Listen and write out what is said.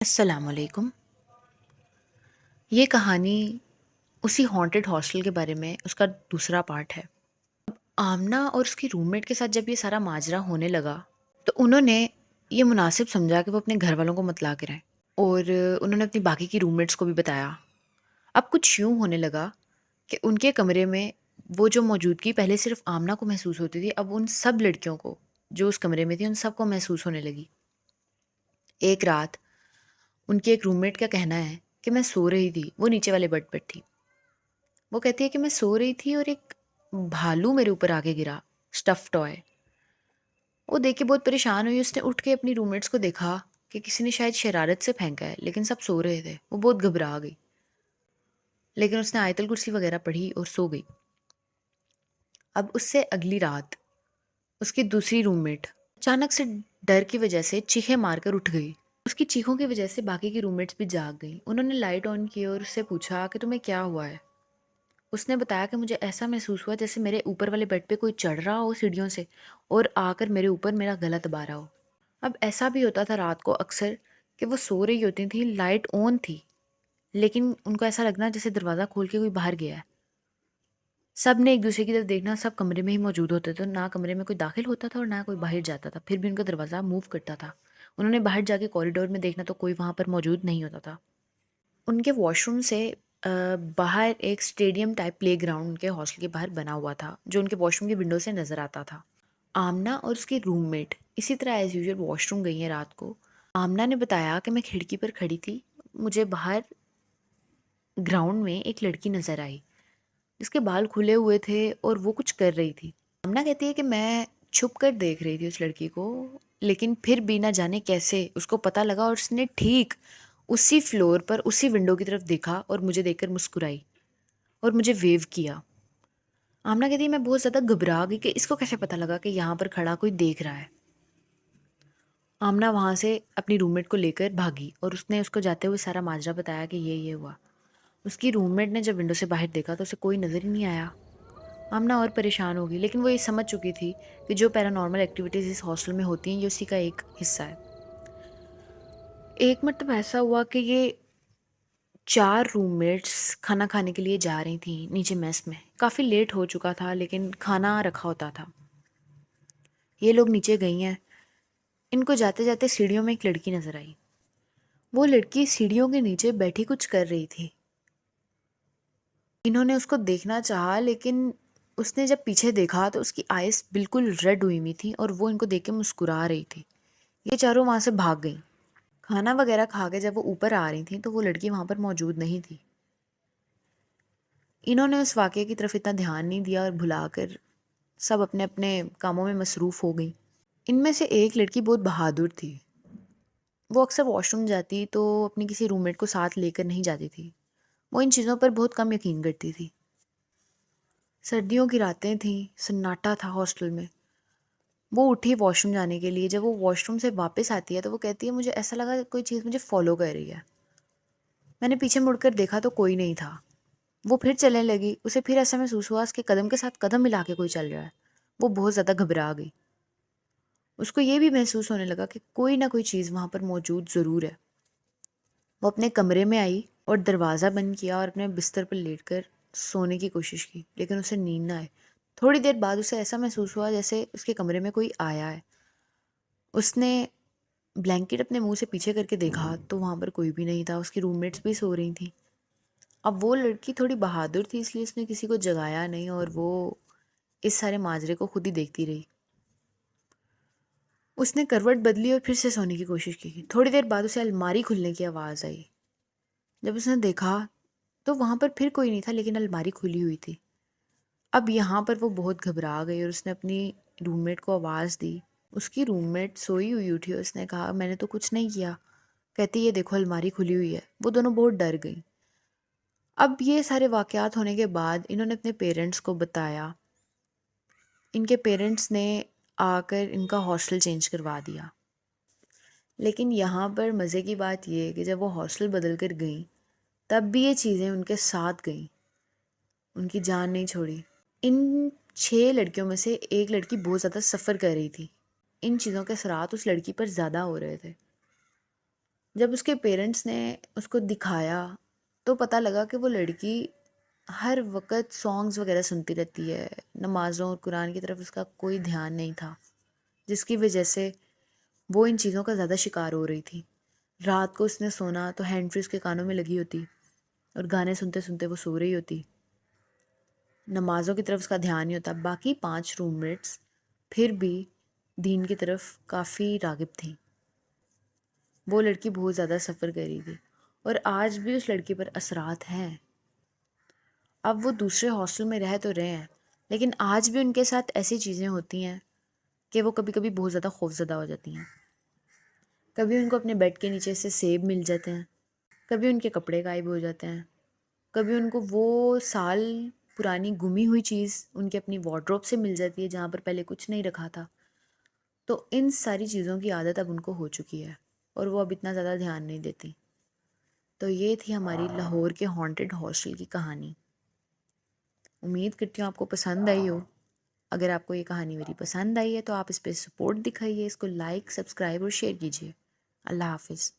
अस्सलामुअलैकुम। ये कहानी उसी हॉन्टेड हॉस्टल के बारे में उसका दूसरा पार्ट है। आमना और उसकी रूममेट के साथ जब ये सारा माजरा होने लगा तो उन्होंने ये मुनासिब समझा कि वो अपने घर वालों को मतला के रहें और उन्होंने अपनी बाकी की रूममेट्स को भी बताया। अब कुछ यूँ होने लगा कि उनके कमरे में वो जो मौजूदगी पहले सिर्फ आमना को महसूस होती थी, अब उन सब लड़कियों को जो उस कमरे में थी उन सबको महसूस होने लगी। एक रात उनकी एक रूममेट का कहना है कि मैं सो रही थी, वो नीचे वाले बेड पर थी। वो कहती है कि मैं सो रही थी और एक भालू मेरे ऊपर आके गिरा, स्टफ़ टॉय। वो देख के बहुत परेशान हुई, उसने उठ के अपनी रूममेट्स को देखा कि किसी ने शायद शरारत से फेंका है, लेकिन सब सो रहे थे। वो बहुत घबरा गई, लेकिन उसने आयतल कुर्सी वगैरह पढ़ी और सो गई। अब उससे अगली रात उसकी दूसरी रूममेट अचानक से डर की वजह से चीखें मारकर उठ गई। उसकी चीखों की वजह से बाकी की रूममेट्स भी जाग गईं। उन्होंने लाइट ऑन की और उससे पूछा कि तुम्हें क्या हुआ है। उसने बताया कि मुझे ऐसा महसूस हुआ जैसे मेरे ऊपर वाले बेड पे कोई चढ़ रहा हो सीढ़ियों से और आकर मेरे ऊपर मेरा गला दबा रहा हो। अब ऐसा भी होता था रात को अक्सर कि वो सो रही होती थी, लाइट ऑन थी, लेकिन उनको ऐसा लगना जैसे दरवाज़ा खोल के कोई बाहर गया है। सब ने एक दूसरे की तरफ देखना, सब कमरे में ही मौजूद होते थे, ना कमरे में कोई दाखिल होता था और ना कोई बाहर जाता था, फिर भी उनका दरवाज़ा मूव करता था। उन्होंने बाहर जाके कॉरिडोर में देखना तो कोई वहाँ पर मौजूद नहीं होता था। उनके वॉशरूम से बाहर एक स्टेडियम टाइप प्लेग्राउंड उनके हॉस्टल के बाहर बना हुआ था, जो उनके वॉशरूम की विंडो से नज़र आता था। आमना और उसकी रूममेट इसी तरह एज़ यूजुअल वॉशरूम गई हैं रात को। आमना ने बताया कि मैं खिड़की पर खड़ी थी, मुझे बाहर ग्राउंड में एक लड़की नज़र आई जिसके बाल खुले हुए थे और वो कुछ कर रही थी। आमना कहती है कि मैं छुप कर देख रही थी उस लड़की को, लेकिन फिर भी ना जाने कैसे उसको पता लगा और उसने ठीक उसी फ्लोर पर उसी विंडो की तरफ देखा और मुझे देखकर मुस्कुराई और मुझे वेव किया। आमना कहती है मैं बहुत ज़्यादा घबरा गई कि इसको कैसे पता लगा कि यहाँ पर खड़ा कोई देख रहा है। आमना वहाँ से अपनी रूममेट को लेकर भागी और उसने उसको जाते हुए सारा माजरा बताया कि ये हुआ। उसकी रूममेट ने जब विंडो से बाहर देखा तो उसे कोई नज़र ही नहीं आया। आमना और परेशान हो गई, लेकिन वो ये समझ चुकी थी कि जो पैरानॉर्मल एक्टिविटीज़ इस हॉस्टल में होती हैं ये उसी का एक हिस्सा है। एक मतलब ऐसा हुआ कि ये 4 रूममेट्स खाना खाने के लिए जा रही थीं नीचे मेस में। काफ़ी लेट हो चुका था लेकिन खाना रखा होता था। ये लोग नीचे गई हैं। इनको जाते-जाते सीढ़ियों में एक लड़की नज़र आई। वो लड़की सीढ़ियों के नीचे बैठी कुछ कर रही थी। इन्होंने उसको देखना चाहा, लेकिन उसने जब पीछे देखा तो उसकी आइज़ बिल्कुल रेड हुई हुई थी और वो इनको देख के मुस्कुरा रही थी। ये चारों वहाँ से भाग गईं। खाना वगैरह खा के जब वो ऊपर आ रही थी तो वो लड़की वहाँ पर मौजूद नहीं थी। इन्होंने उस वाक़ये की तरफ इतना ध्यान नहीं दिया और भुलाकर सब अपने अपने कामों में मसरूफ़ हो गई। इनमें से एक लड़की बहुत बहादुर थी। वो अक्सर वॉशरूम जाती तो अपनी किसी रूममेट को साथ लेकर नहीं जाती थी। वो इन चीज़ों पर बहुत कम यकीन करती थी। सर्दियों की रातें थीं, सन्नाटा था हॉस्टल में। वो उठी वॉशरूम जाने के लिए। जब वो वॉशरूम से वापस आती है तो वो कहती है मुझे ऐसा लगा कोई चीज़ मुझे फ़ॉलो कर रही है। मैंने पीछे मुड़कर देखा तो कोई नहीं था। वो फिर चलने लगी। उसे फिर ऐसा महसूस हुआ उसके कदम के साथ कदम मिला के कोई चल रहा है। वो बहुत ज़्यादा घबरा गई। उसको ये भी महसूस होने लगा कि कोई ना कोई चीज़ वहाँ पर मौजूद ज़रूर है। वो अपने कमरे में आई और दरवाज़ा बंद किया और अपने बिस्तर पर लेटकर सोने की कोशिश की, लेकिन उसे नींद ना आए। थोड़ी देर बाद उसे ऐसा महसूस हुआ जैसे उसके कमरे में कोई आया है। उसने ब्लैंकेट अपने मुंह से पीछे करके देखा तो वहाँ पर कोई भी नहीं था। उसकी रूममेट्स भी सो रही थी। अब वो लड़की थोड़ी बहादुर थी इसलिए उसने किसी को जगाया नहीं और वो इस सारे माजरे को खुद ही देखती रही। उसने करवट बदली और फिर से सोने की कोशिश की। थोड़ी देर बाद उसे अलमारी खुलने की आवाज़ आई। जब उसने देखा तो वहाँ पर फिर कोई नहीं था, लेकिन अलमारी खुली हुई थी। अब यहाँ पर वो बहुत घबरा गई और उसने अपनी रूममेट को आवाज़ दी। उसकी रूममेट सोई हुई उठी और उसने कहा मैंने तो कुछ नहीं किया। कहती ये देखो अलमारी खुली हुई है। वो दोनों बहुत डर गई। अब ये सारे वाक़यात होने के बाद इन्होंने अपने पेरेंट्स को बताया। इनके पेरेंट्स ने आकर इनका हॉस्टल चेंज करवा दिया। लेकिन यहाँ पर मज़े की बात ये है कि जब वो हॉस्टल बदल कर गई तब भी ये चीज़ें उनके साथ गईं, उनकी जान नहीं छोड़ी। इन 6 लड़कियों में से एक लड़की बहुत ज़्यादा सफ़र कर रही थी। इन चीज़ों के असरात उस लड़की पर ज़्यादा हो रहे थे। जब उसके पेरेंट्स ने उसको दिखाया तो पता लगा कि वो लड़की हर वक़्त सॉन्ग्स वग़ैरह सुनती रहती है, नमाज़ों और कुरान की तरफ उसका कोई ध्यान नहीं था, जिसकी वजह से वो इन चीज़ों का ज़्यादा शिकार हो रही थी। रात को उसने सोना तो हैंड फ्री उसके कानों में लगी होती और गाने सुनते-सुनते वो सो रही होती। नमाज़ों की तरफ उसका ध्यान नहीं होता। बाकी 5 रूममेट्स फिर भी दीन की तरफ काफ़ी राग़िब थीं। वो लड़की बहुत ज़्यादा सफ़र कर रही थी और आज भी उस लड़की पर असरात हैं। अब वो दूसरे हॉस्टल में रह तो रहे हैं, लेकिन आज भी उनके साथ ऐसी चीज़ें होती हैं कि वो कभी-कभी बहुत ज़्यादा खौफ़ज़दा हो जाती हैं। कभी उनको अपने बेड के नीचे से सेब मिल जाते हैं, कभी उनके कपड़े गायब हो जाते हैं, कभी उनको वो साल पुरानी गुमी हुई चीज़ उनके अपनी वार्डरोब से मिल जाती है जहाँ पर पहले कुछ नहीं रखा था। तो इन सारी चीज़ों की आदत अब उनको हो चुकी है और वो अब इतना ज़्यादा ध्यान नहीं देती। तो ये थी हमारी लाहौर के हॉन्टेड हॉस्टल की कहानी। उम्मीद करती हूँ आपको पसंद आई हो। अगर आपको ये कहानी मेरी पसंद आई है तो आप इस पे सपोर्ट दिखाइए, इसको लाइक, सब्सक्राइब और शेयर कीजिए। अल्लाह हाफ़िज़।